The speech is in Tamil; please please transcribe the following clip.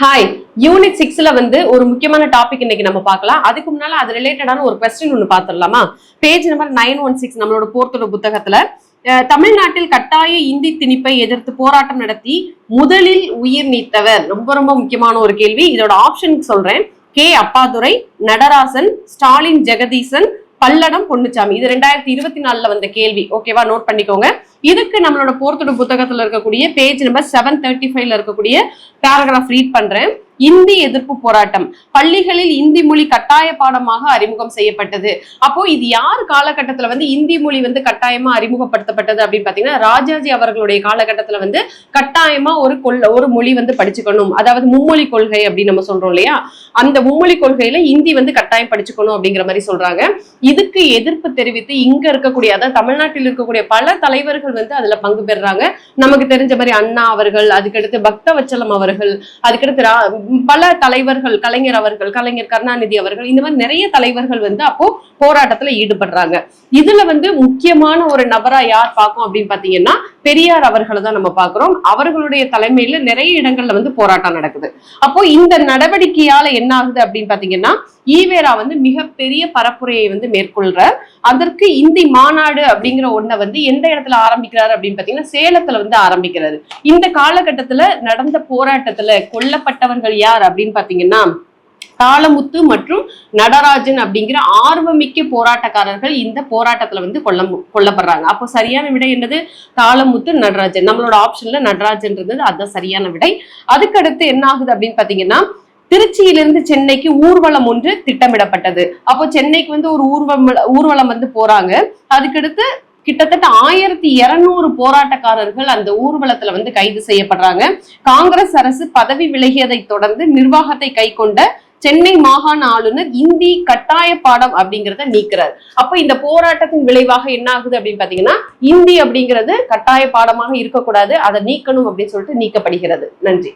ஹாய், யூனிட் 6ல வந்து ஒரு முக்கியமான டாபிக் இன்னைக்கு நம்ம பார்க்கலாம். அதுக்கு முன்னால அது ரிலேட்டடான ஒரு கொஸ்டின் ஒன்று பார்த்துடலாமா? பேஜ் நம்பர் 916 நம்மளோட போர்த்தோட புத்தகத்துல தமிழ்நாட்டில் கட்டாய இந்தி திணிப்பை எதிர்த்து போராட்டம் நடத்தி முதலில் உயிர் நீத்தவர். ரொம்ப ரொம்ப முக்கியமான ஒரு கேள்வி. இதோட ஆப்ஷன் சொல்றேன். கே அப்பாதுரை, நடராசன், ஸ்டாலின் ஜெகதீசன், பல்லடம் பொன்னுச்சாமி. இது 2024 வந்த கேள்வி. ஓகேவா, நோட் பண்ணிக்கோங்க. இதுக்கு நம்மளோட போர்த்தோட புத்தகத்துல இருக்கக்கூடிய பேஜ் நம்பர் 735 இருக்கக்கூடிய பேராகிராஃப் ரீட் பண்றேன். இந்தி எதிர்ப்பு போராட்டம் பள்ளிகளில் இந்தி மொழி கட்டாய பாடமாக அறிமுகம் செய்யப்பட்டது. அப்போ இது யார் காலகட்டத்துல வந்து இந்தி மொழி வந்து கட்டாயமா அறிமுகப்படுத்தப்பட்டது அப்படின்னு பாத்தீங்கன்னா, ராஜாஜி அவர்களுடைய காலகட்டத்துல வந்து கட்டாயமா ஒரு மொழி வந்து படிச்சுக்கணும், அதாவது மும்மொழி கொள்கை அப்படின்னு நம்ம சொல்றோம் இல்லையா, அந்த மும்மொழி கொள்கையில இந்தி வந்து கட்டாயம் படிச்சுக்கணும் அப்படிங்கிற மாதிரி சொல்றாங்க. இதுக்கு எதிர்ப்பு தெரிவித்து இங்க இருக்கக்கூடிய, அதாவது தமிழ்நாட்டில் இருக்கக்கூடிய பல தலைவர்கள் வந்து அதுல பங்கு பெறுறாங்க. நமக்கு தெரிஞ்ச மாதிரி அண்ணா அவர்கள், அதுக்கடுத்து பக்தவச்சலம் அவர்கள், அதுக்கடுத்து பல தலைவர்கள், கலைஞர் கருணாநிதி அவர்கள், இந்த மாதிரி நிறைய தலைவர்கள் வந்து அப்போ போராட்டத்துல ஈடுபடுறாங்க. இதுல வந்து முக்கியமான ஒரு நபரா யார் பார்க்கும் அப்படின்னு பாத்தீங்கன்னா, பெரியார் அவர்களை தான் நம்ம பாக்குறோம். அவர்களுடைய தலைமையில நிறைய இடங்கள்ல வந்து போராட்டம் நடக்குது. அப்போ இந்த நடவடிக்கையால என்ன ஆகுது அப்படின்னு பாத்தீங்கன்னா, ஈவேரா வந்து மிகப்பெரிய பரப்புரையை வந்து மேற்கொள்றார். அதற்கு இந்தி மாநாடு அப்படிங்கிற ஒன்றை வந்து எந்த இடத்துல ஆரம்பிக்கிறாரு அப்படின்னு பாத்தீங்கன்னா, சேலத்துல வந்து ஆரம்பிக்கிறாரு. இந்த காலகட்டத்துல நடந்த போராட்டத்துல கொல்லப்பட்டவர்கள் யார் அப்படின்னு பாத்தீங்கன்னா, தாளமுத்து மற்றும் நடராஜன் அப்படிங்கிற ஆர்வமிக்க போராட்டக்காரர்கள் இந்த போராட்டத்துல வந்து கொல்லப்படுறாங்க. அப்போ சரியான விடை என்னது? தாளமுத்து, நடராஜன். நம்மளோட ஆப்ஷன்ல நடராஜன் இருந்தது, அதுதான் சரியான விடை. அதுக்கடுத்து என்ன ஆகுது அப்படின்னு பாத்தீங்கன்னா, திருச்சியிலிருந்து சென்னைக்கு ஊர்வலம் ஒன்று திட்டமிடப்பட்டது. அப்போ சென்னைக்கு வந்து ஒரு ஊர்வலம் வந்து போறாங்க. அதுக்கடுத்து கிட்டத்தட்ட 1200 போராட்டக்காரர்கள் அந்த ஊர்வலத்துல வந்து கைது செய்யப்படுறாங்க. காங்கிரஸ் அரசு பதவி விலகியதை தொடர்ந்து நிர்வாகத்தை கை கொண்ட சென்னை மாகாண ஆளுநர் இந்தி கட்டாய பாடம் அப்படிங்கிறத நீக்கிறார். அப்ப இந்த போராட்டத்தின் விளைவாக என்ன ஆகுது அப்படின்னு பாத்தீங்கன்னா, இந்தி அப்படிங்கிறது கட்டாய பாடமாக இருக்கக்கூடாது, அதை நீக்கணும் அப்படின்னு சொல்லிட்டு நீக்கப்படுகிறது. நன்றி.